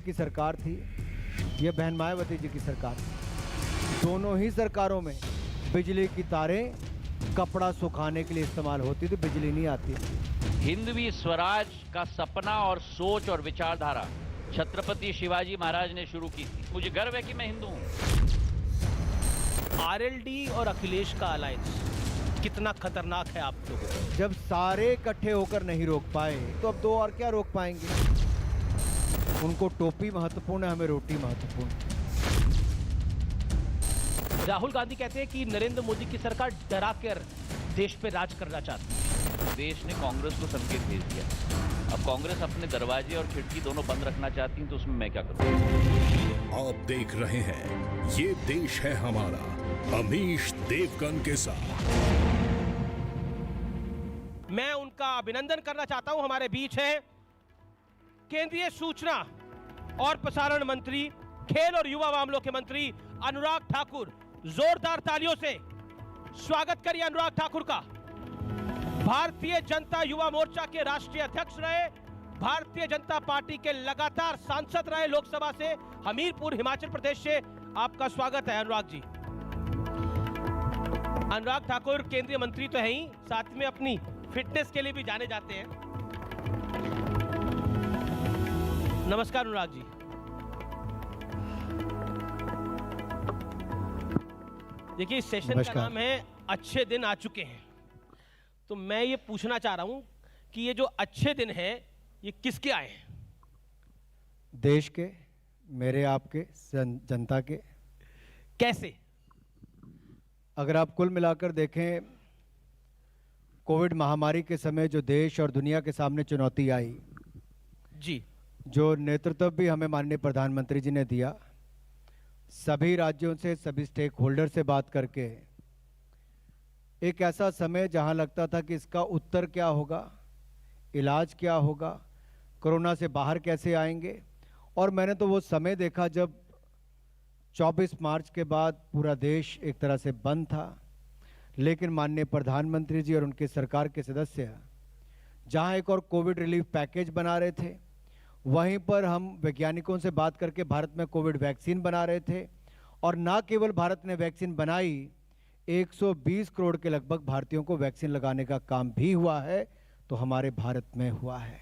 की सरकार थी, यह बहन मायावती जी की सरकार थी। दोनों ही सरकारों में बिजली की तारें कपड़ा सुखाने के लिए इस्तेमाल होती थी, बिजली नहीं आती थी। हिंदवी स्वराज का सपना और सोच और विचारधारा छत्रपति शिवाजी महाराज ने शुरू की थी। मुझे गर्व है कि मैं हिंदू हूं। आरएलडी और अखिलेश का अलायंस कितना खतरनाक है आप लोगों को? जब सारे इकट्ठे होकर नहीं रोक पाए तो अब दो और क्या रोक पाएंगे। उनको टोपी महत्वपूर्ण है, हमें रोटी महत्वपूर्ण है। राहुल गांधी कहते हैं कि नरेंद्र मोदी की सरकार डरा कर देश पे राज करना चाहती है। देश ने कांग्रेस को संकेत भेज दिया। अब कांग्रेस अपने दरवाजे और खिड़की दोनों बंद रखना चाहती है, तो उसमें मैं क्या करूं? आप देख रहे हैं ये देश है हमारा, अमीश देवगन के साथ। मैं उनका अभिनंदन करना चाहता हूं। हमारे बीच है केंद्रीय सूचना और प्रसारण मंत्री, खेल और युवा मामलों के मंत्री अनुराग ठाकुर। जोरदार तालियों से स्वागत करिए अनुराग ठाकुर का। भारतीय जनता युवा मोर्चा के राष्ट्रीय अध्यक्ष रहे, भारतीय जनता पार्टी के लगातार सांसद रहे लोकसभा से, हमीरपुर हिमाचल प्रदेश से। आपका स्वागत है अनुराग जी। अनुराग ठाकुर केंद्रीय मंत्री तो है ही, साथ में अपनी फिटनेस के लिए भी जाने जाते हैं। नमस्कार अनुराग जी। देखिए इस सेशन का नाम है अच्छे दिन आ चुके हैं। तो मैं ये पूछना चाह रहा हूं कि ये जो अच्छे दिन हैं ये किसके आए हैं? देश के, मेरे आपके, जनता के। कैसे? अगर आप कुल मिलाकर देखें, कोविड महामारी के समय जो देश और दुनिया के सामने चुनौती आई जी, जो नेतृत्व भी हमें माननीय प्रधानमंत्री जी ने दिया, सभी राज्यों से, सभी स्टेक होल्डर से बात करके, एक ऐसा समय जहां लगता था कि इसका उत्तर क्या होगा, इलाज क्या होगा, कोरोना से बाहर कैसे आएंगे। और मैंने तो वो समय देखा जब 24 मार्च के बाद पूरा देश एक तरह से बंद था, लेकिन माननीय प्रधानमंत्री जी और उनके सरकार के सदस्य जहां एक और कोविड रिलीफ पैकेज बना रहे थे, वहीं पर हम वैज्ञानिकों से बात करके भारत में कोविड वैक्सीन बना रहे थे। और ना केवल भारत ने वैक्सीन बनाई, 120 करोड़ के लगभग भारतीयों को वैक्सीन लगाने का काम भी हुआ है, तो हमारे भारत में हुआ है।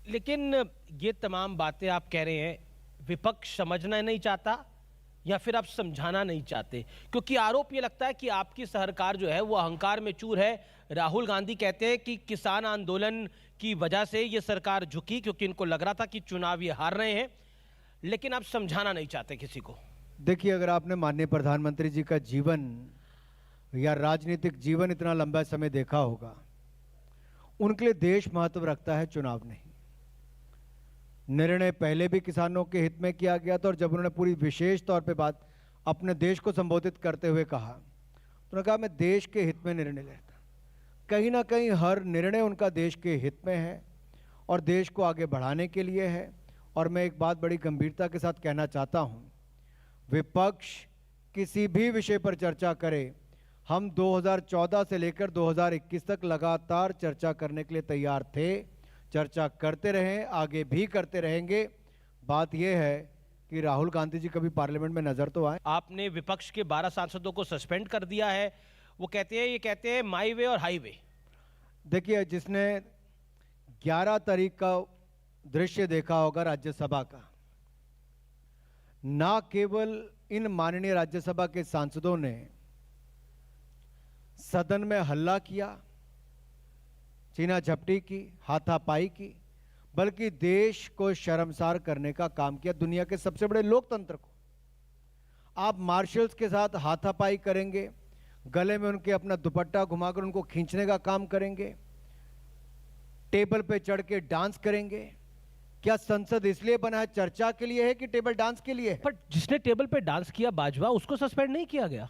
लेकिन ये तमाम बातें आप कह रहे हैं, विपक्ष समझना नहीं चाहता या फिर आप समझाना नहीं चाहते? क्योंकि आरोप ये लगता है कि आपकी सरकार जो है वो अहंकार में चूर है। राहुल गांधी कहते हैं कि किसान आंदोलन की वजह से ये सरकार झुकी, क्योंकि इनको लग रहा था कि चुनाव ये हार रहे हैं, लेकिन आप समझाना नहीं चाहते किसी को। देखिए, अगर आपने माननीय प्रधानमंत्री जी का जीवन या राजनीतिक जीवन इतना लंबा समय देखा होगा, उनके लिए देश महत्व रखता है, चुनाव नहीं। निर्णय पहले भी किसानों के हित में किया गया था, और जब उन्होंने पूरी विशेष तौर पे बात अपने देश को संबोधित करते हुए कहा, तो उन्होंने कहा मैं देश के हित में निर्णय लेता। कहीं ना कहीं हर निर्णय उनका देश के हित में है और देश को आगे बढ़ाने के लिए है। और मैं एक बात बड़ी गंभीरता के साथ कहना चाहता हूं, विपक्ष किसी भी विषय पर चर्चा करे, हम 2014 से लेकर 2021 तक लगातार चर्चा करने के लिए तैयार थे, चर्चा करते रहें, आगे भी करते रहेंगे। बात यह है कि राहुल गांधी जी कभी पार्लियामेंट में नजर तो आए। आपने विपक्ष के 12 सांसदों को सस्पेंड कर दिया है। वो ये कहते हैं माई वे और हाईवे। देखिए, जिसने 11 तारीख का दृश्य देखा होगा राज्यसभा का, ना केवल इन माननीय राज्यसभा के सांसदों ने सदन में हल्ला किया, चीना झपटी की, हाथापाई की, बल्कि देश को शर्मसार करने का काम किया। दुनिया के सबसे बड़े लोकतंत्र को आप मार्शल्स के साथ हाथापाई करेंगे, गले में उनके अपना दुपट्टा घुमाकर उनको खींचने का काम करेंगे, टेबल पे चढ़ के डांस करेंगे। क्या संसद इसलिए बना है, चर्चा के लिए है कि टेबल डांस के लिए है? पर जिसने टेबल पे डांस किया बाजवा, उसको सस्पेंड नहीं किया गया?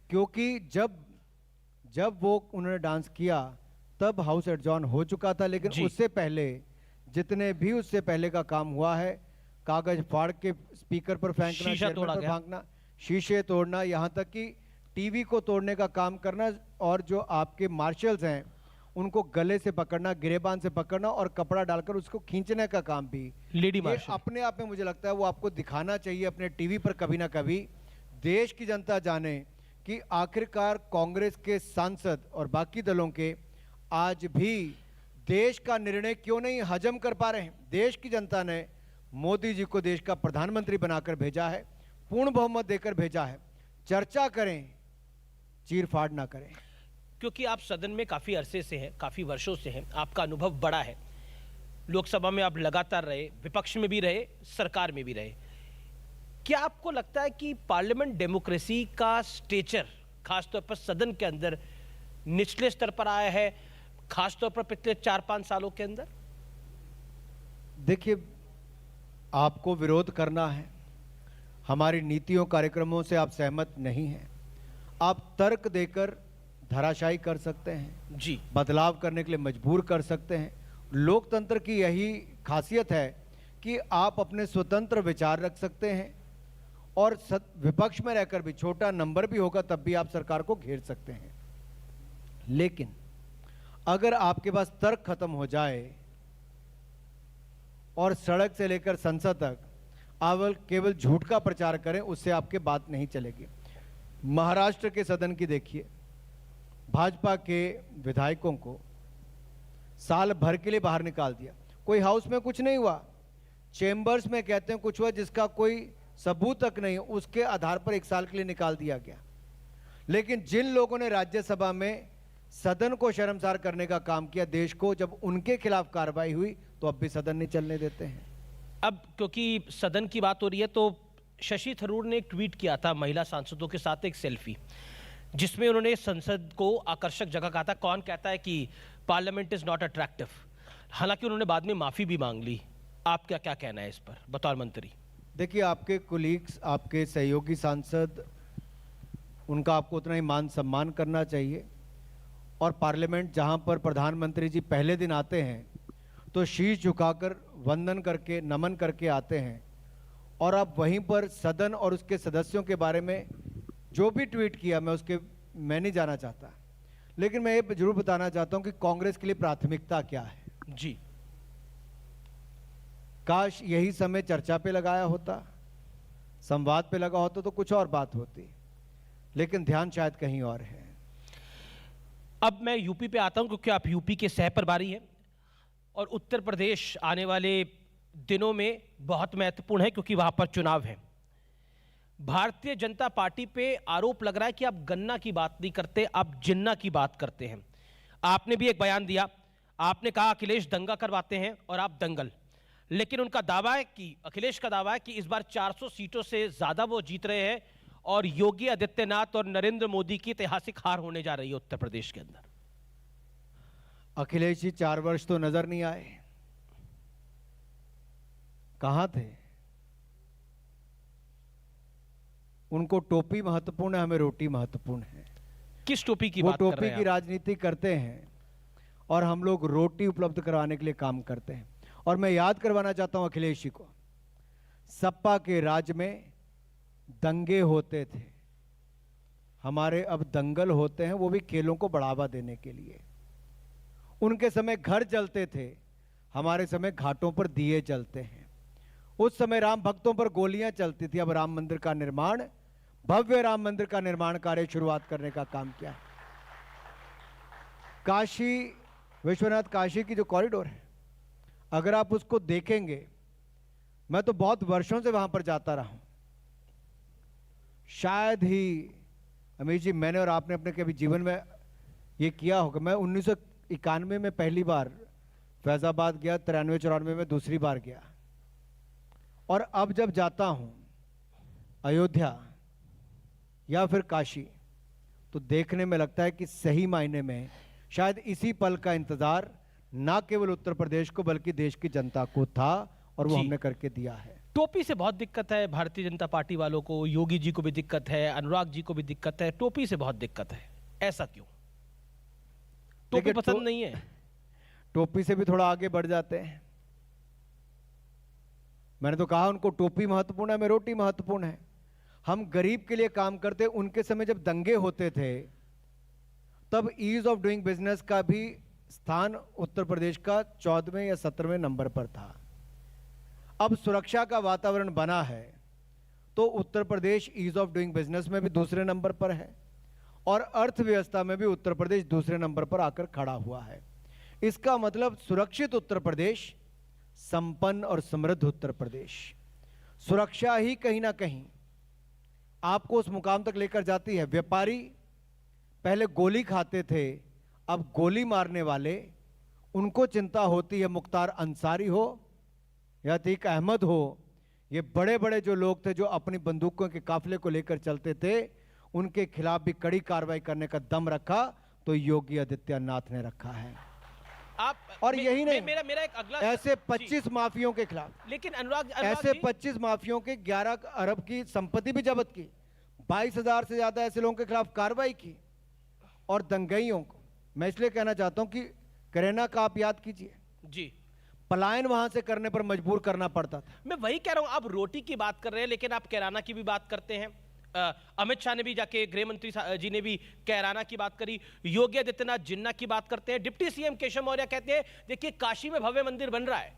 क्योंकि जब वो उन्होंने डांस किया तब हाउस एडजॉर्न हो चुका था। लेकिन उससे पहले जितने भी उससे पहले का काम हुआ है, कागज फाड़ के स्पीकर पर फेंकना, शीशा तोड़ा गया, फेंकना, शीशे तोड़ना, यहां तक कि टीवी को तोड़ने का काम करना। और जो आपके मार्शल्स हैं उनको गले से पकड़ना, गिरेबान से पकड़ना और कपड़ा डालकर उसको खींचने का काम भी लेडी ये मार्शल। अपने आप में मुझे लगता है वो आपको दिखाना चाहिए अपने टीवी पर कभी ना कभी। देश की जनता जाने कि आखिरकार कांग्रेस के सांसद और बाकी दलों के आज भी देश का निर्णय क्यों नहीं हजम कर पा रहे हैं। देश की जनता ने मोदी जी को देश का प्रधानमंत्री बनाकर भेजा है, पूर्ण बहुमत देकर भेजा है। चर्चा करें, चीर-फाड़ ना करें। क्योंकि आप सदन में काफी अरसे से हैं, काफी वर्षों से हैं, आपका अनुभव बड़ा है। लोकसभा में आप लगातार रहे, विपक्ष में भी रहे, सरकार में भी रहे। क्या आपको लगता है कि पार्लियामेंट डेमोक्रेसी का स्टेचर खासतौर पर सदन के अंदर निचले स्तर पर आया है, खासतौर पर पिछले 4-5 सालों के अंदर? देखिए, आपको विरोध करना है, हमारी नीतियों कार्यक्रमों से आप सहमत नहीं हैं, आप तर्क देकर धराशायी कर सकते हैं, जी, बदलाव करने के लिए मजबूर कर सकते हैं। लोकतंत्र की यही खासियत है कि आप अपने स्वतंत्र विचार रख सकते हैं और विपक्ष में रहकर भी, छोटा नंबर भी होगा तब भी आप सरकार को घेर सकते हैं। लेकिन अगर आपके पास तर्क खत्म हो जाए और सड़क से लेकर संसद तक आप केवल झूठ का प्रचार करें, उससे आपके बात नहीं चलेगी। महाराष्ट्र के सदन की देखिए, भाजपा के विधायकों को साल भर के लिए बाहर निकाल दिया। कोई हाउस में कुछ नहीं हुआ, चेंबर्स में कहते हैं कुछ हुआ जिसका कोई सबूत तक नहीं, उसके आधार पर 1 साल के लिए निकाल दिया गया। लेकिन जिन लोगों ने राज्यसभा में सदन को शर्मसार करने का काम किया देश को, जब उनके खिलाफ कार्रवाई हुई तो अब भी सदन नहीं चलने देते हैं। अब क्योंकि सदन की बात हो रही है तो शशि थरूर ने एक ट्वीट किया था महिला सांसदों के साथ एक सेल्फी, जिसमें उन्होंने संसद को आकर्षक जगह कहा था। कौन कहता है कि पार्लियामेंट इज नॉट अट्रैक्टिव? हालांकि उन्होंने बाद में माफी भी मांग ली। आपका क्या कहना है इस पर बतौर मंत्री? देखिए, आपके कुलीग्स, आपके सहयोगी सांसद, उनका आपको उतना ही मान सम्मान करना चाहिए। और पार्लियामेंट जहां पर प्रधानमंत्री जी पहले दिन आते हैं तो शीश झुकाकर वंदन करके, नमन करके आते हैं, और आप वहीं पर सदन और उसके सदस्यों के बारे में जो भी ट्वीट किया मैं नहीं जाना चाहता, लेकिन मैं ये जरूर बताना चाहता हूं कि कांग्रेस के लिए प्राथमिकता क्या है। जी, काश यही समय चर्चा पे लगाया होता, संवाद पे लगा होता तो कुछ और बात होती, लेकिन ध्यान शायद कहीं और है। अब मैं यूपी पे आता हूं क्योंकि आप यूपी के सह प्रभारी हैं और उत्तर प्रदेश आने वाले दिनों में बहुत महत्वपूर्ण है क्योंकि वहां पर चुनाव है। भारतीय जनता पार्टी पे आरोप लग रहा है कि आप गन्ना की बात नहीं करते, आप जिन्ना की बात करते हैं। आपने भी एक बयान दिया, आपने कहा अखिलेश दंगा करवाते हैं और आप दंगल। लेकिन उनका दावा है कि, अखिलेश का दावा है कि इस बार 400 सीटों से ज्यादा वो जीत रहे हैं और योगी आदित्यनाथ और नरेंद्र मोदी की ऐतिहासिक हार होने जा रही है उत्तर प्रदेश के अंदर। अखिलेश जी 4 वर्ष तो नजर नहीं आए, कहां थे? उनको टोपी महत्वपूर्ण है, हमें रोटी महत्वपूर्ण है। किस टोपी की वो बात कर रहे टोपी हैं की राजनीति करते हैं और हम लोग रोटी उपलब्ध करवाने के लिए काम करते हैं। और मैं याद करवाना चाहता हूं अखिलेश जी को, सपा के राज में दंगे होते थे, हमारे अब दंगल होते हैं, वो भी खेलों को बढ़ावा देने के लिए। उनके समय घर जलते थे, हमारे समय घाटों पर दिए जलते हैं। उस समय राम भक्तों पर गोलियां चलती थी, अब राम मंदिर का निर्माण, भव्य राम मंदिर का निर्माण कार्य शुरुआत करने का काम किया है। काशी विश्वनाथ काशी की जो कॉरिडोर है, अगर आप उसको देखेंगे, मैं तो बहुत वर्षों से वहां पर जाता रहा हूं। शायद ही अमीर जी मैंने और आपने अपने कभी जीवन में ये किया होगा। मैं 1991 में पहली बार फैजाबाद गया, 93-94 में दूसरी बार गया, और अब जब जाता हूं अयोध्या या फिर काशी तो देखने में लगता है कि सही मायने में शायद इसी पल का इंतजार ना केवल उत्तर प्रदेश को बल्कि देश की जनता को था, और वो जी। हमने करके दिया है। टोपी से बहुत दिक्कत है भारतीय जनता पार्टी वालों को, योगी जी को भी दिक्कत है, अनुराग जी को भी दिक्कत है, टोपी से बहुत दिक्कत है। ऐसा क्यों? टोपी देखिए, पसंद नहीं है? टोपी से भी थोड़ा आगे बढ़ जाते हैं। मैंने तो कहा उनको टोपी महत्वपूर्ण है, हमें रोटी महत्वपूर्ण है। हम गरीब के लिए काम करते। उनके समय जब दंगे होते थे तब ईज ऑफ डूइंग बिजनेस का भी स्थान उत्तर प्रदेश का 14वें या 17वें नंबर पर था। अब सुरक्षा का वातावरण बना है तो Uttar Pradesh ease of doing business में भी दूसरे नंबर पर है और अर्थव्यवस्था में भी उत्तर प्रदेश दूसरे नंबर पर आकर खड़ा हुआ है। इसका मतलब सुरक्षित उत्तर प्रदेश, संपन्न और समृद्ध उत्तर प्रदेश। सुरक्षा ही कहीं ना कहीं आपको उस मुकाम तक लेकर जाती है। व्यापारी पहले गोली खाते थे, अब गोली मारने वाले, उनको चिंता होती है मुख्तार अंसारी हो या अतीक अहमद हो, ये बड़े बड़े जो लोग थे जो अपनी बंदूकों के काफिले को लेकर चलते थे, उनके खिलाफ भी कड़ी कार्रवाई करने का दम रखा तो योगी आदित्यनाथ ने रखा है। आप और यही नहीं, मेरा एक अगला ऐसे 25 माफियों के खिलाफ, लेकिन अनुराग ऐसे जी, 25 माफियों के 11 अरब की संपत्ति भी जब्त की, 22,000 से ज्यादा ऐसे लोगों के खिलाफ कार्रवाई की। और दंगइयों को मैं इसलिए कहना चाहता हूं कि करेना का आप याद कीजिए जी, पलायन वहां से करने पर मजबूर करना पड़ता था। मैं वही कह रहा हूं, आप रोटी की बात कर रहे हैं लेकिन आप कैराना की भी बात करते हैं। अमित शाह ने भी जाके, गृह मंत्री जी ने भी कैराना की बात करी, योगी आदित्यनाथ जिन्ना की बात करते हैं, डिप्टी सीएम केशव मौर्य कहते हैं देखिए काशी में भव्य मंदिर बन रहा है,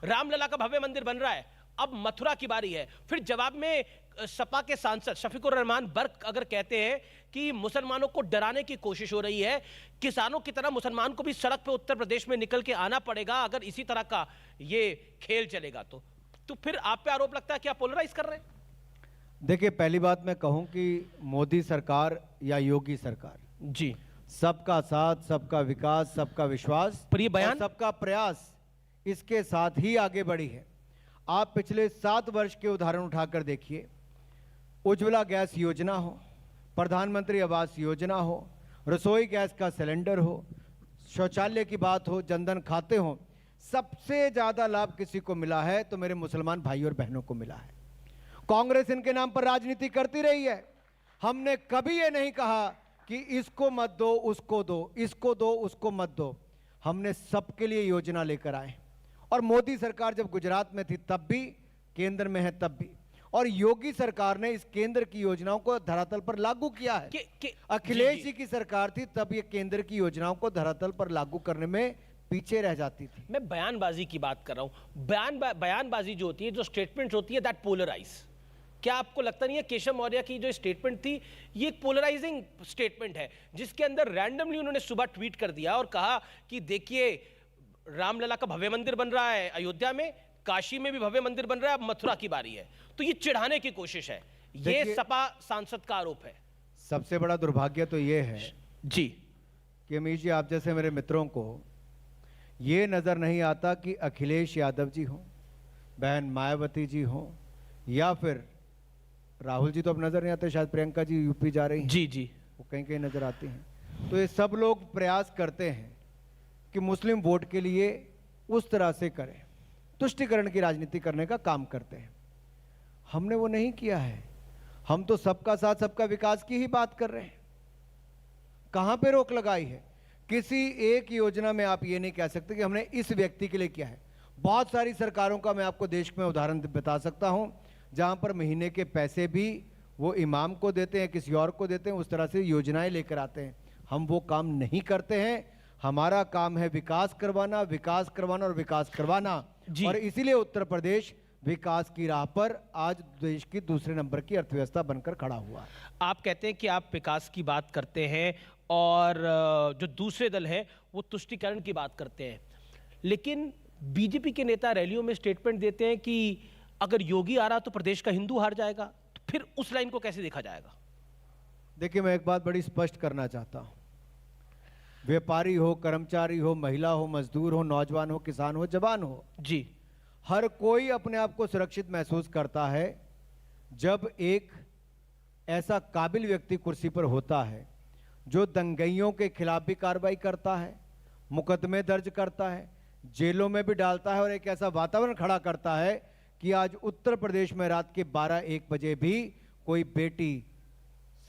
रामलला का भव्य मंदिर बन रहा है, अब मथुरा की बारी है। फिर जवाब में सपा के सांसद शफीकुर रहमान बर्क अगर कहते हैं कि मुसलमानों को डराने की कोशिश हो रही है, किसानों की तरह मुसलमान को भी सड़क पे उत्तर प्रदेश में निकल के आना पड़ेगा अगर इसी तरह का ये खेल चलेगा तो फिर आप पे आरोप लगता है कि आप पोलराइज कर रहे हैं। देखिए, पहली बात मैं कहूं कि मोदी सरकार या योगी सरकार जी, सबका साथ, सबका विकास, सबका विश्वास, पर ये बयान, और सबका प्रयास, इसके साथ ही आगे बढ़ी है। आप पिछले 7 वर्ष के उदाहरण उठाकर देखिए, उज्ज्वला गैस योजना हो, प्रधानमंत्री आवास योजना हो, रसोई गैस का सिलेंडर हो, शौचालय की बात हो, जनधन खाते हो, सबसे ज्यादा लाभ किसी को मिला है तो मेरे मुसलमान भाई और बहनों को मिला है। कांग्रेस इनके नाम पर राजनीति करती रही है। हमने कभी ये नहीं कहा कि इसको मत दो, उसको दो, इसको दो, उसको मत दो। हमने सबके लिए योजना लेकर आए और मोदी सरकार जब गुजरात में थी तब भी, केंद्र में है तब भी, और योगी सरकार ने इस केंद्र की योजनाओं को धरातल पर लागू किया है। अखिलेश जी की सरकार थी तब ये केंद्र की योजनाओं को धरातल पर लागू करने में पीछे रह जाती थी। मैं बयानबाजी की बात कर रहा हूं। बयानबाजी जो होती है, जो स्टेटमेंट होती है, दैट पोलराइज। क्या आपको लगता नहीं है केशव मौर्य की जो स्टेटमेंट थी ये एक पोलराइजिंग स्टेटमेंट है, जिसके अंदर रैंडमली उन्होंने सुबह ट्वीट कर दिया और कहा कि देखिए रामलला का भव्य मंदिर बन रहा है अयोध्या में, काशी में भी भव्य मंदिर बन रहा है, अब मथुरा की बारी है। तो ये चिढ़ाने की कोशिश है, ये सपा सांसद का आरोप है। सबसे बड़ा दुर्भाग्य तो ये है जी कि अमीर जी, आप जैसे मेरे मित्रों को ये नजर नहीं आता कि अखिलेश यादव जी हो, बहन मायावती जी हो, या फिर राहुल जी तो अब नजर नहीं आते, शायद प्रियंका जी यूपी जा रही हैं, जी जी, वो कहीं कहीं नजर आती हैं। तो ये सब लोग प्रयास करते हैं कि मुस्लिम वोट के लिए उस तरह से करें, तुष्टिकरण की राजनीति करने का काम करते हैं। हमने वो नहीं किया है। हम तो सबका साथ, सबका विकास की ही बात कर रहे हैं। कहां पे रोक लगाई है? किसी एक योजना में आप ये नहीं कह सकते कि हमने इस व्यक्ति के लिए किया है। बहुत सारी सरकारों का मैं आपको देश में उदाहरण बता सकता हूं जहां पर महीने के पैसे भी वो इमाम को देते हैं, किसी और को देते हैं, उस तरह से योजनाएं लेकर आते हैं। हम वो काम नहीं करते हैं। हमारा काम है विकास करवाना, विकास करवाना और विकास करवाना। और इसीलिए उत्तर प्रदेश विकास की राह पर आज देश की दूसरे नंबर की अर्थव्यवस्था बनकर खड़ा हुआ। आप कहते हैं कि आप विकास की बात करते हैं और जो दूसरे दल है वो तुष्टिकरण की बात करते हैं, लेकिन बीजेपी के नेता रैलियों में स्टेटमेंट देते हैं कि अगर योगी आ रहा तो प्रदेश का हिंदू हार जाएगा, तो फिर उस लाइन को कैसे देखा जाएगा? देखिए, मैं एक बात बड़ी स्पष्ट करना चाहता हूं। व्यापारी हो, कर्मचारी हो, महिला हो, मजदूर हो, नौजवान हो, किसान हो, जवान हो, जी, हर कोई अपने आप को सुरक्षित महसूस करता है जब एक ऐसा काबिल व्यक्ति कुर्सी पर होता है जो दंगइयों के खिलाफ भी कार्रवाई करता है, मुकदमे दर्ज करता है, जेलों में भी डालता है और एक ऐसा वातावरण खड़ा करता है कि आज उत्तर प्रदेश में रात के 12-1 बजे भी कोई बेटी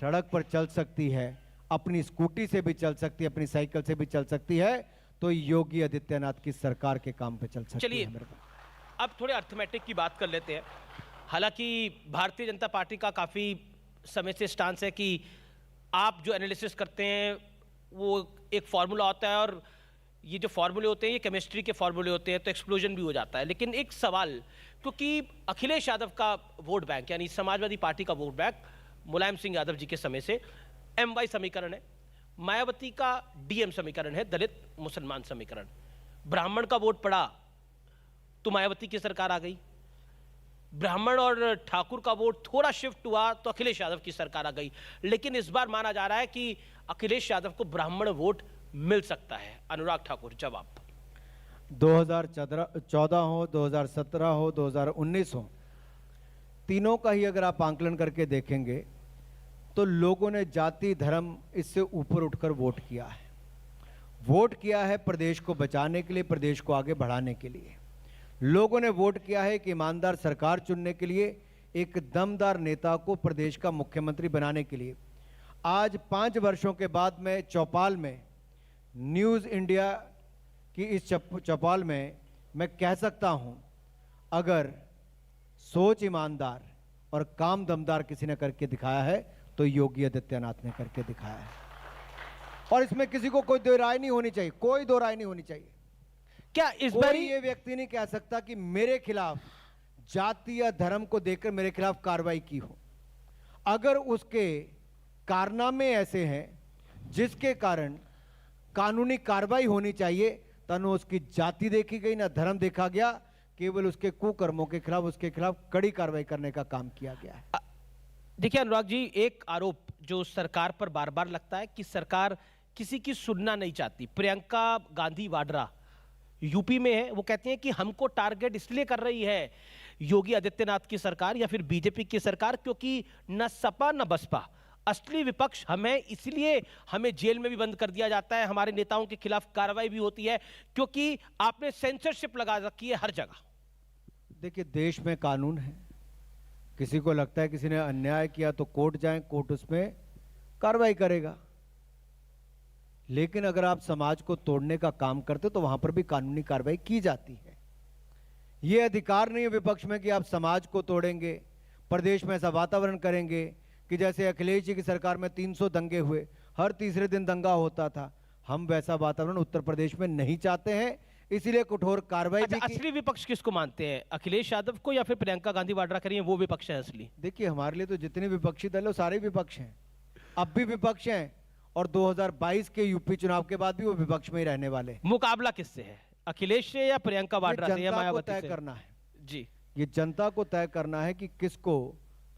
सड़क पर चल सकती है, अपनी स्कूटी से भी चल सकती है, अपनी साइकिल से भी चल सकती है, तो योगी आदित्यनाथ की सरकार के काम पे चल सकती है। चलिए अब थोड़े अर्थमेटिक की बात कर लेते हैं। हालांकि भारतीय जनता पार्टी का काफ़ी समय से स्टांस है कि आप जो एनालिसिस करते हैं वो एक फॉर्मूला होता है और ये जो फॉर्मूले होते हैं ये केमिस्ट्री के फॉर्मूले होते हैं, तो एक्सप्लोजन भी हो जाता है। लेकिन एक सवाल, क्योंकि अखिलेश यादव का वोट बैंक यानी समाजवादी पार्टी का वोट बैंक मुलायम सिंह यादव जी के समय से MY समीकरण है, मायावती का DM समीकरण है, दलित मुसलमान समीकरण। ब्राह्मण का वोट पड़ा तो मायावती की सरकार आ गई, ब्राह्मण और ठाकुर का वोट थोड़ा शिफ्ट हुआ तो अखिलेश यादव की सरकार आ गई। लेकिन इस बार माना जा रहा है कि अखिलेश यादव को ब्राह्मण वोट मिल सकता है। अनुराग ठाकुर, जवाब। 2014 हो, 2017 हो, 2019 हो, तीनों का ही अगर आप आंकलन करके देखेंगे तो लोगों ने जाति धर्म इससे ऊपर उठकर वोट किया है। वोट किया है प्रदेश को बचाने के लिए, प्रदेश को आगे बढ़ाने के लिए। लोगों ने वोट किया है कि ईमानदार सरकार चुनने के लिए, एक दमदार नेता को प्रदेश का मुख्यमंत्री बनाने के लिए। आज 5 वर्षों के बाद मैं चौपाल में, न्यूज़ इंडिया की इस चौपाल में मैं कह सकता हूं, अगर सोच ईमानदार और काम दमदार किसी ने करके दिखाया है तो योगी आदित्यनाथ ने करके दिखाया है। और इसमें किसी को कोई दो राय नहीं होनी चाहिए, कोई दो राय नहीं होनी चाहिए। क्या इस बार ये व्यक्ति नहीं कह सकता कि मेरे खिलाफ जाति या धर्म को देखकर मेरे खिलाफ कार्रवाई की हो। अगर उसके कारनामे ऐसे हैं जिसके कारण कानूनी कार्रवाई होनी चाहिए, तो न उसकी जाति देखी गई, ना धर्म देखा गया, केवल उसके कुकर्मों के खिलाफ, उसके खिलाफ कड़ी कार्रवाई करने का काम किया गया है। देखिए अनुराग जी, एक आरोप जो सरकार पर बार बार लगता है कि सरकार किसी की सुनना नहीं चाहती। प्रियंका गांधी वाड्रा यूपी में है, वो कहती हैं कि हमको टारगेट इसलिए कर रही है योगी आदित्यनाथ की सरकार या फिर बीजेपी की सरकार क्योंकि न सपा न बसपा असली विपक्ष हमें, इसलिए हमें जेल में भी बंद कर दिया जाता है, हमारे नेताओं के खिलाफ कार्रवाई भी होती है क्योंकि आपने सेंसरशिप लगा रखी है हर जगह। देखिए, देश में कानून है, किसी को लगता है किसी ने अन्याय किया तो कोर्ट जाएं, कोर्ट उसमें कार्रवाई करेगा। लेकिन अगर आप समाज को तोड़ने का काम करते तो वहां पर भी कानूनी कार्रवाई की जाती है। यह अधिकार नहीं है विपक्ष में कि आप समाज को तोड़ेंगे, प्रदेश में ऐसा वातावरण करेंगे कि जैसे अखिलेश जी की सरकार में 300 दंगे हुए, हर तीसरे दिन दंगा होता था। हम वैसा वातावरण उत्तर प्रदेश में नहीं चाहते हैं, इसीलिए कठोर कार्रवाई भी की। असली विपक्ष किसको मानते हैं, अखिलेश यादव को या फिर प्रियंका गांधी वाड्रा करिए वो विपक्ष है असली? देखिए, हमारे लिए तो जितने विपक्षी दल है सारे विपक्ष हैं, अब भी विपक्ष हैं, और 2022 के यूपी चुनाव के बाद भी वो विपक्ष में ही रहने वाले। मुकाबला किससे है, अखिलेश से या प्रियंका वाड्रा से या मायावती से? तय करना है जी, ये जनता को तय करना है कि किसको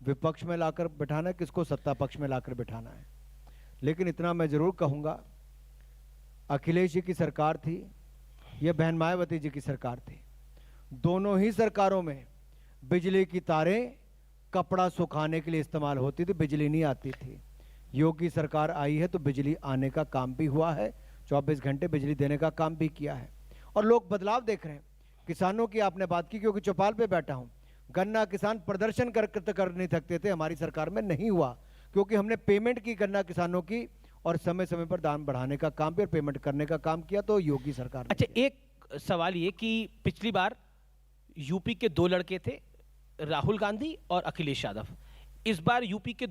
विपक्ष में लाकर बिठाना है, किसको सत्ता पक्ष में लाकर बिठाना है। लेकिन इतना मैं जरूर कहूंगा, अखिलेश जी की सरकार थी, यह बहन मायावती जी की सरकार थी, दोनों ही सरकारों में बिजली की तारें कपड़ा सुखाने के लिए इस्तेमाल होती थी, बिजली नहीं आती थी। योगी सरकार आई है तो बिजली आने का काम भी हुआ है, 24 घंटे बिजली देने का काम भी किया है, और लोग बदलाव देख रहे हैं। किसानों की आपने बात की, क्योंकि चौपाल पे बैठा हूं, गन्ना किसान प्रदर्शन कर नहीं सकते थे, हमारी सरकार में नहीं हुआ क्योंकि हमने पेमेंट की गन्ना किसानों की, और समय समय पर दाम बढ़ाने का काम भी और पेमेंट करने का काम किया, तो योगी सरकार। अच्छा, एक सवाल ये कि पिछली बार यूपी के 2 लड़के थे, राहुल गांधी और अखिलेश यादव। इस बार यूपी के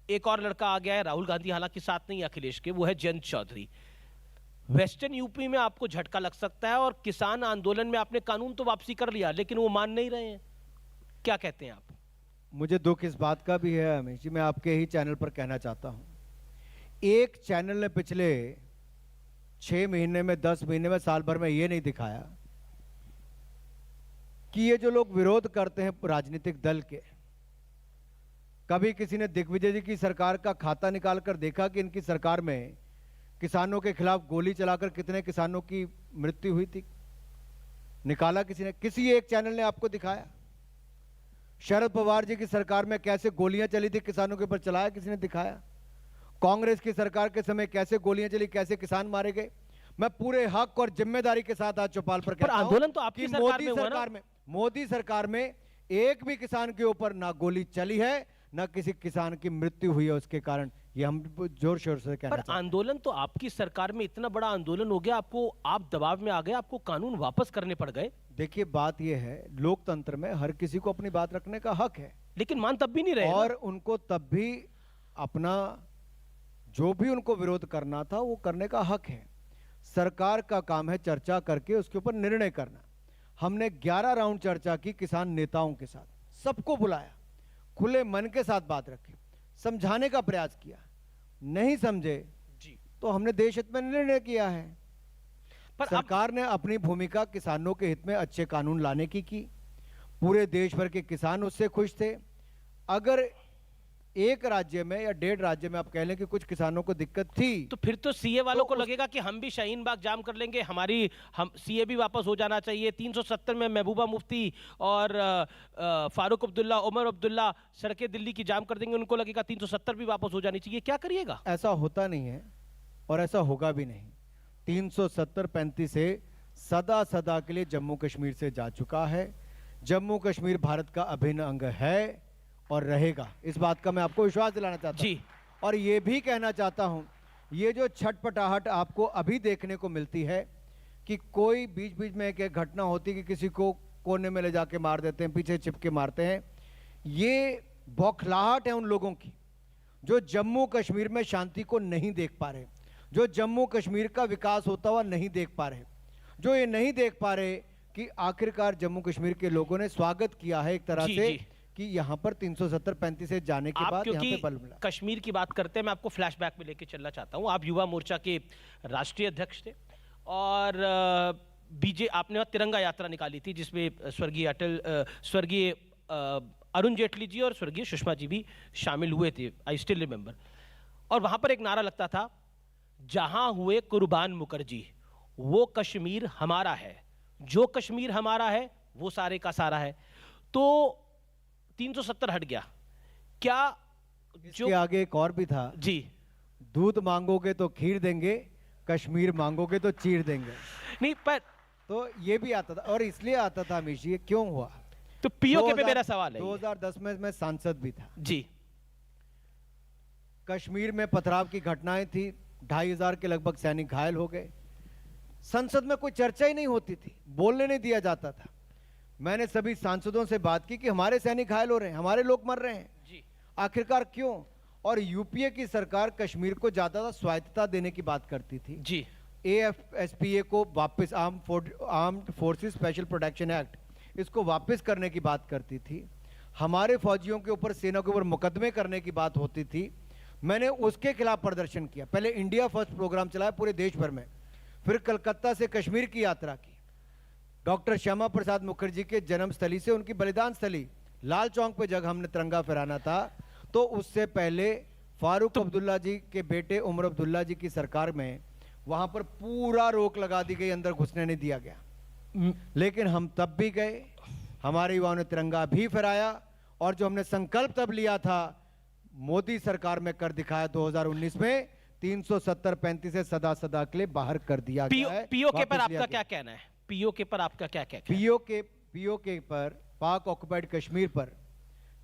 एक और लड़का आ गया है, राहुल गांधी हालांकि साथ नहीं है अखिलेश के, वो है जयंत चौधरी। वेस्टर्न यूपी में आपको झटका लग सकता है, और किसान आंदोलन में आपने कानून तो वापसी कर लिया लेकिन वो मान नहीं रहे हैं, क्या कहते हैं आप? मुझे दुख इस बात का भी है अमीश जी, मैं आपके ही चैनल पर कहना चाहता हूं, एक चैनल ने पिछले 6 महीने में, 10 महीने में, साल भर में यह नहीं दिखाया कि ये जो लोग विरोध करते हैं राजनीतिक दल के, कभी किसी ने दिग्विजय जी की सरकार का खाता निकालकर देखा कि इनकी सरकार में किसानों के खिलाफ गोली चलाकर कितने किसानों की मृत्यु हुई थी? निकाला किसी ने? किसी एक चैनल ने आपको दिखाया? शरद पवार जी की सरकार में कैसे गोलियां चली थी किसानों के ऊपर, चलाया किसी ने? दिखाया? कांग्रेस की सरकार के समय कैसे गोलियां चली, कैसे किसान मारे गए? मैं पूरे हक और जिम्मेदारी के साथ आज चौपाल पर कहता हूं, आंदोलन तो आपकी मोदी सरकार में एक भी किसान के ऊपर ना गोली चली है, ना किसी किसान की मृत्यु हुई है उसके कारण। ये हम जोर शोर से कहना चाहते हैं। आंदोलन तो आपकी सरकार में इतना बड़ा आंदोलन हो गया, आप दबाव में आ गए, आपको कानून वापस करने पड़ गए। देखिए, बात यह है, लोकतंत्र में हर किसी को अपनी बात रखने का हक है, लेकिन मान तब भी नहीं रहे, और उनको तब भी अपना जो भी उनको विरोध करना था वो करने का हक है। सरकार का काम है चर्चा करके उसके ऊपर निर्णय करना। हमने 11 राउंड चर्चा की किसान नेताओं के साथ, सबको बुलाया, खुले मन के साथ बात रखी, समझाने का प्रयास किया, नहीं समझे जी। तो हमने देश हित में निर्णय किया है। पर सरकार ने अपनी भूमिका किसानों के हित में अच्छे कानून लाने की पूरे देश भर के किसान उससे खुश थे। अगर एक राज्य में या 1.5 राज्य में आप कह लें कि कुछ किसानों को दिक्कत थी, तो फिर तो सीए वालों तो को लगेगा कि हम भी शाहीन बाग जाम कर लेंगे, हम सीए भी वापस हो जाना चाहिए। 370 में महबूबा मुफ्ती और फारूक अब्दुल्ला, उमर अब्दुल्ला सड़कें दिल्ली की जाम कर देंगे, उनको लगेगा 370 भी वापस हो जानी चाहिए। क्या करिएगा? ऐसा होता नहीं है और ऐसा होगा भी नहीं। 370-35 से सदा के लिए जम्मू कश्मीर से जा चुका है। जम्मू कश्मीर भारत का अभिन्न अंग है और रहेगा, इस बात का मैं आपको विश्वास दिलाना चाहता हूं। और ये भी कहना चाहता हूं, ये जो छटपटाहट आपको अभी देखने को मिलती है कि कोई बीच बीच में एक घटना होती कि किसी को कोने में ले जाके मार देते हैं, पीछे छिपके मारते हैं, ये बौखलाहट है उन लोगों की जो जम्मू कश्मीर में शांति को नहीं देख पा रहे, जो जम्मू कश्मीर का विकास होता हुआ नहीं देख पा रहे, जो ये नहीं देख पा रहे कि आखिरकार जम्मू कश्मीर के लोगों ने स्वागत किया है एक तरह से कि यहाँ पर 370-35 से जाने के बाद यहाँ पे बल मिला। कश्मीर की बात करते हैं, मैं आपको फ्लैशबैक में लेके चलना चाहता हूँ। आप युवा मोर्चा के राष्ट्रीय अध्यक्ष थे और आपने तिरंगा यात्रा निकाली थी जिसमें स्वर्गीय अरुण जेटली जी और स्वर्गीय सुषमा जी भी शामिल हुए थे, आई स्टिल रिमेंबर। और वहां पर एक नारा लगता था, जहां हुए कुर्बान मुखर्जी वो कश्मीर हमारा है, जो कश्मीर हमारा है वो सारे का सारा है। तो 370 हट गया क्या? इसके आगे एक और भी था जी, दूध मांगोगे तो खीर देंगे, कश्मीर मांगोगे तो चीर देंगे। नहीं पर तो ये भी आता था और इसलिए आता था हमेशा, ये क्यों हुआ? तो पीओके पे मेरा सवाल है। 2010 में मैं सांसद भी था जी। कश्मीर में पथराव की घटनाएं थी, 2500 के लगभग सैनिक घायल हो गए। संसद में कोई चर्चा ही नहीं होती थी, बोलने नहीं दिया जाता था। मैंने सभी सांसदों से बात की कि हमारे सैनिक घायल हो रहे हैं, हमारे लोग मर रहे हैं जी, आखिरकार क्यों? और यूपीए की सरकार कश्मीर को ज्यादा स्वायत्तता देने की बात करती थी जी। AFSPA को वापस, armed forces special protection act, इसको वापस करने की बात करती थी। हमारे फौजियों के ऊपर, सेना के ऊपर मुकदमे करने की बात होती थी। मैंने उसके खिलाफ प्रदर्शन किया। पहले इंडिया फर्स्ट प्रोग्राम चलाया पूरे देश भर में, फिर कलकत्ता से कश्मीर की यात्रा की, डॉक्टर श्यामा प्रसाद मुखर्जी के जन्म स्थली से उनकी बलिदान स्थली लाल चौक पे जगह हमने तिरंगा फहराना था, तो उससे पहले फारूक अब्दुल्ला जी के बेटे उमर अब्दुल्ला जी की सरकार में वहां पर पूरा रोक लगा दी गई, अंदर घुसने नहीं दिया गया। लेकिन हम तब भी गए, हमारे युवाओं ने तिरंगा भी फहराया और जो हमने संकल्प तब लिया था मोदी सरकार में कर दिखाया 2019 में। 370-35 से सदा के लिए बाहर कर दिया गया है। पीओके पर आपका क्या कहना है? पीओके पर आपका क्या कहना है? पीओके पर, पाक ऑक्युपाइड कश्मीर पर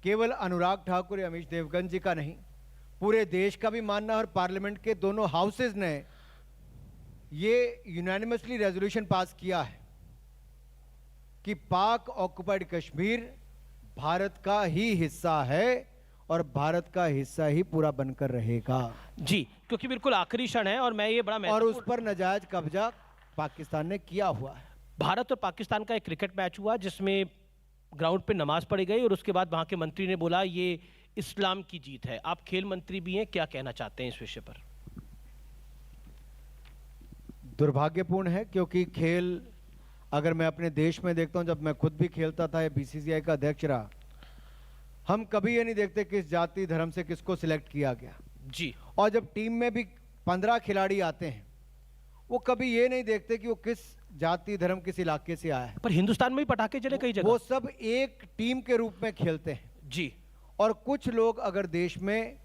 केवल अनुराग ठाकुर या अमीश देवगन जी का नहीं, पूरे देश का भी मानना है और पार्लियामेंट के दोनों हाउसेज ने ये यूनानिमसली रेजोल्यूशन पास किया है कि पाक ऑक्युपाइड कश्मीर भारत का ही हिस्सा है और भारत का हिस्सा ही पूरा बनकर रहेगा। जी, क्योंकि बिल्कुल आखिरी क्षण है और मैं ये बड़ा और उस पर नाजायज कब्जा पाकिस्तान ने किया हुआ है। भारत और पाकिस्तान का एक क्रिकेट मैच हुआ जिसमें ग्राउंड पे नमाज पढ़ी गई और उसके बाद वहां के मंत्री ने बोला ये इस्लाम की जीत है। आप खेल मंत्री भी हैं, क्या कहना चाहते हैं इस विषय पर? दुर्भाग्यपूर्ण है क्योंकि खेल, अगर मैं अपने देश में देखता हूं, जब मैं खुद भी खेलता था या BCCI का अध्यक्ष रहा, हम कभी ये नहीं देखते किस जाति धर्म से किसको सिलेक्ट किया गया जी। और जब टीम में भी 15 खिलाड़ी आते हैं वो कभी ये नहीं देखते कि वो किस जाति धर्म किस इलाके से आया है। पर हिंदुस्तान में भी पटाखे चले कई जगह। वो सब एक टीम के रूप में खेलते हैं जी। और कुछ लोग अगर देश में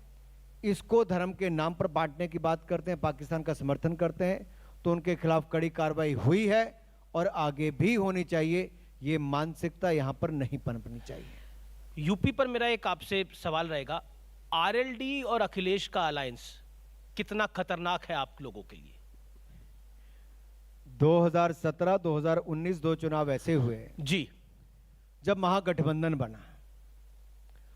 इसको धर्म के नाम पर बांटने की बात करते हैं, पाकिस्तान का समर्थन करते हैं, तो उनके खिलाफ कड़ी कार्रवाई हुई है और आगे भी होनी चाहिए। ये मानसिकता यहां पर नहीं पनपनी चाहिए। यूपी पर मेरा एक आपसे सवाल रहेगा, RLD और अखिलेश का अलायंस कितना खतरनाक है आप लोगों के लिए? 2017-2019 दो चुनाव ऐसे हुए जी जब महागठबंधन बना।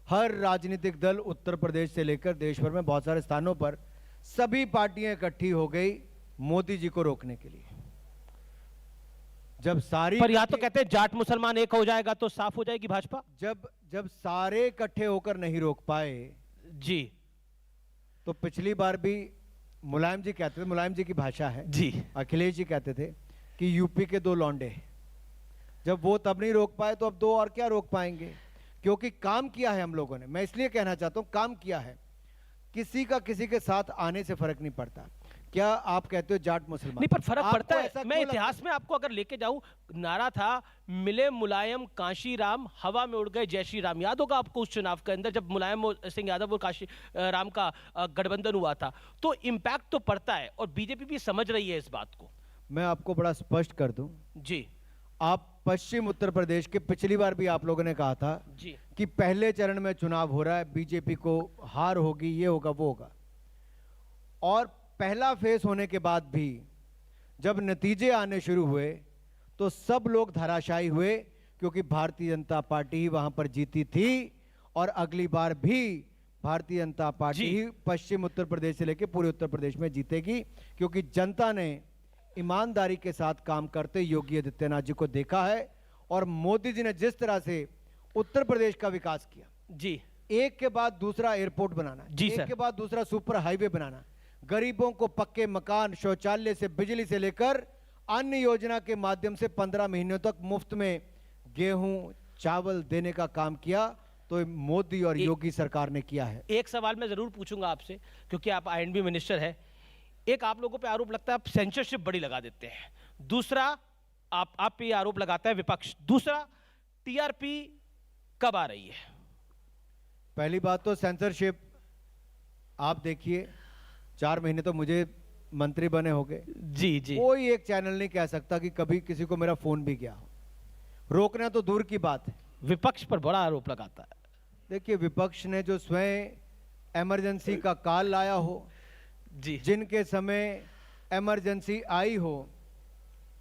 हर राजनीतिक दल उत्तर प्रदेश से लेकर देश भर में बहुत सारे स्थानों पर सभी पार्टियां इकट्ठी हो गई मोदी जी को रोकने के लिए। जब सारी पर यहाँ तो कहते हैं जाट मुसलमान एक हो जाएगा तो साफ हो जाएगी भाजपा। जब सारे इकट्ठे होकर नहीं रोक पाए जी तो पिछली बार भी मुलायम जी कहते थे, मुलायम जी की भाषा है जी, अखिलेश जी कहते थे कि यूपी के दो लौंडे, जब वो तब नहीं रोक पाए तो अब दो और क्या रोक पाएंगे। क्योंकि काम किया है हम लोगों ने, मैं इसलिए कहना चाहता हूं काम किया है, किसी का किसी के साथ आने से फर्क नहीं पड़ता। क्या आप कहते हो जाट मुसलमान, नहीं पर फर्क आपको पड़ता ऐसा है। मैं क्यों इतिहास में आपको अगर लेके जाऊं, नारा था मिले मुलायम काशी राम, हवा में उड़ गए जय श्री राम। याद होगा आपको उस चुनाव के अंदर जब मुलायम सिंह यादव और काशी राम का गठबंधन हुआ था। तो इम्पैक्ट तो पड़ता है और बीजेपी भी समझ रही है इस बात को। मैं आपको बड़ा स्पष्ट कर दूं, जी आप पश्चिम उत्तर प्रदेश के, पिछली बार भी आप लोगों ने कहा था जी कि पहले चरण में चुनाव हो रहा है, बीजेपी को हार होगी, ये होगा वो होगा, और पहला फेस होने के बाद भी जब नतीजे आने शुरू हुए तो सब लोग धराशायी हुए, क्योंकि भारतीय जनता पार्टी ही वहां पर जीती थी और अगली बार भी भारतीय जनता पार्टी ही पश्चिम उत्तर प्रदेश से लेकर पूरे उत्तर प्रदेश में जीतेगी, क्योंकि जनता ने ईमानदारी के साथ काम करते योगी आदित्यनाथ जी को देखा है। और मोदी जी ने जिस तरह से उत्तर प्रदेश का विकास किया, जी, एक के बाद दूसरा एयरपोर्ट बनाना, जी एक सर, के बाद दूसरा सुपर हाईवे बनाना, गरीबों को पक्के मकान, शौचालय से बिजली से लेकर अन्य योजना के माध्यम से 15 महीनों तक मुफ्त में गेहूं चावल देने का काम किया, तो मोदी और योगी सरकार ने किया है। एक सवाल मैं जरूर पूछूंगा आपसे, क्योंकि आप आईएनबी मिनिस्टर है। एक आप लोगों पे आरोप लगता है आप सेंसरशिप बड़ी लगा देते हैं, दूसरा आप पे आरोप लगाता है विपक्ष, दूसरा टीआरपी कब आ रही है? पहली बात तो सेंसरशिप, आप देखिए 4 महीने तो मुझे मंत्री बने हो गए, जी जी, कोई एक चैनल नहीं कह सकता कि कभी किसी को मेरा फोन भी गया हो। रोकना तो दूर की बात है, विपक्ष पर बड़ा आरोप लगाता है। देखिए विपक्ष ने जो स्वयं इमरजेंसी का काल लाया हो, जी, जिनके समय इमरजेंसी आई हो,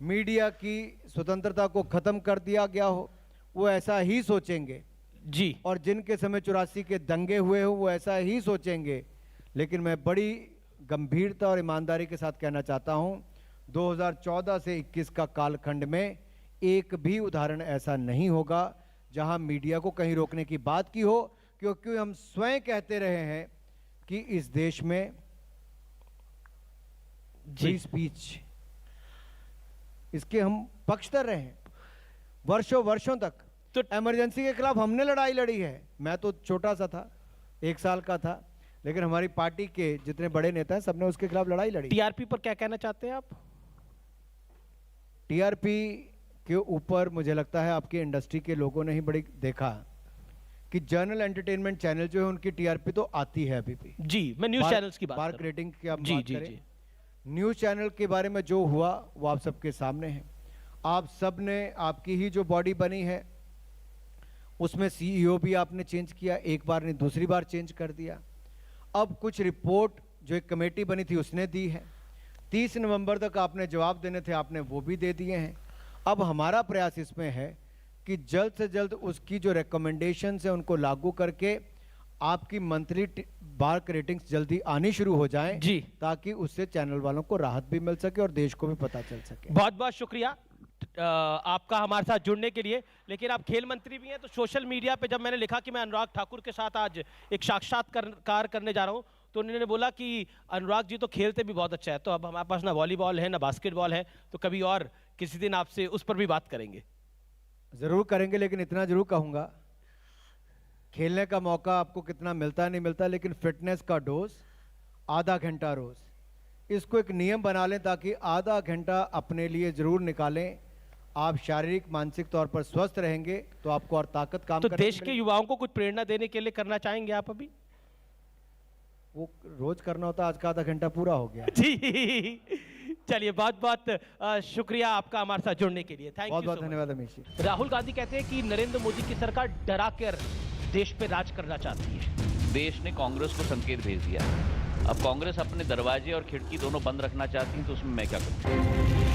मीडिया की स्वतंत्रता को खत्म कर दिया गया हो, वो ऐसा ही सोचेंगे जी, और जिनके समय 84 के दंगे हुए हो वो ऐसा ही सोचेंगे। लेकिन मैं बड़ी गंभीरता और ईमानदारी के साथ कहना चाहता हूं, 2014 से 21 का कालखंड में एक भी उदाहरण ऐसा नहीं होगा जहां मीडिया को कहीं रोकने की बात की हो, क्योंकि हम स्वयं कहते रहे हैं कि इस देश में फ्री स्पीच, इसके हम पक्षधर रहे हैं वर्षों वर्षों तक। तो इमरजेंसी के खिलाफ हमने लड़ाई लड़ी है, मैं तो छोटा सा था, 1 साल का था, लेकिन हमारी पार्टी के जितने बड़े नेता हैं सबने उसके खिलाफ लड़ाई लड़ी। टीआरपी पर क्या कहना चाहते हैं आप? टीआरपी के ऊपर मुझे लगता है आपकी इंडस्ट्री के लोगों ने ही बड़ी देखा कि जर्नल एंटरटेनमेंट चैनल जो है उनकी टीआरपी तो आती है अभी भी। जी, मैं न्यूज चैनल्स की बात बार कर रहा हूं। रेटिंग की आप जी बात जी करें, जी, न्यूज चैनल के बारे में जो हुआ वो आप सबके सामने है। आप सब ने, आपकी ही जो बॉडी बनी है उसमें सीईओ भी आपने चेंज किया, एक बार नहीं दूसरी बार चेंज कर दिया। अब कुछ रिपोर्ट जो एक कमेटी बनी थी उसने दी है, 30 नवंबर तक आपने जवाब देने थे, आपने वो भी दे दिए हैं। अब हमारा प्रयास इसमें है कि जल्द से जल्द उसकी जो रिकमेंडेशन है उनको लागू करके आपकी मंथली बार रेटिंग्स जल्दी आनी शुरू हो जाएं जी, ताकि उससे चैनल वालों को राहत भी मिल सके और देश को भी पता चल सके। बहुत बहुत शुक्रिया आपका हमारे साथ जुड़ने के लिए। लेकिन आप खेल मंत्री भी हैं, तो सोशल मीडिया पे जब मैंने लिखा कि मैं अनुराग ठाकुर के साथ आज एक साक्षात्कार करने जा रहा हूं, तो उन्होंने बोला कि अनुराग जी तो खेलते भी बहुत अच्छा है। तो अब हमारे पास ना वॉलीबॉल है ना बास्केटबॉल है, तो कभी और किसी दिन आपसे उस पर भी बात करेंगे। जरूर करेंगे, लेकिन इतना जरूर कहूंगा, खेलने का मौका आपको कितना मिलता नहीं मिलता, लेकिन फिटनेस का डोज आधा घंटा रोज, इसको एक नियम बना लें ताकि आधा घंटा अपने लिए जरूर निकालें। आप शारीरिक मानसिक तौर पर स्वस्थ रहेंगे तो आपको और ताकत काम तो करने देश की के युवाओं को कुछ प्रेरणा देने के लिए करना चाहेंगे आप अभी? वो रोज करना होता, आज का आधा घंटा पूरा हो गया। जी, चलिए बहुत बहुत शुक्रिया आपका हमारे साथ जुड़ने के लिए। थैंक यू, बहुत बहुत धन्यवाद अमीश जी। राहुल गांधी कहते हैं कि नरेंद्र मोदी की सरकार डरा कर देश पे राज करना चाहती है। देश ने कांग्रेस को संकेत भेज दिया। अब कांग्रेस अपने दरवाजे और खिड़की दोनों बंद रखना चाहती है, तो उसमें मैं क्या करूं?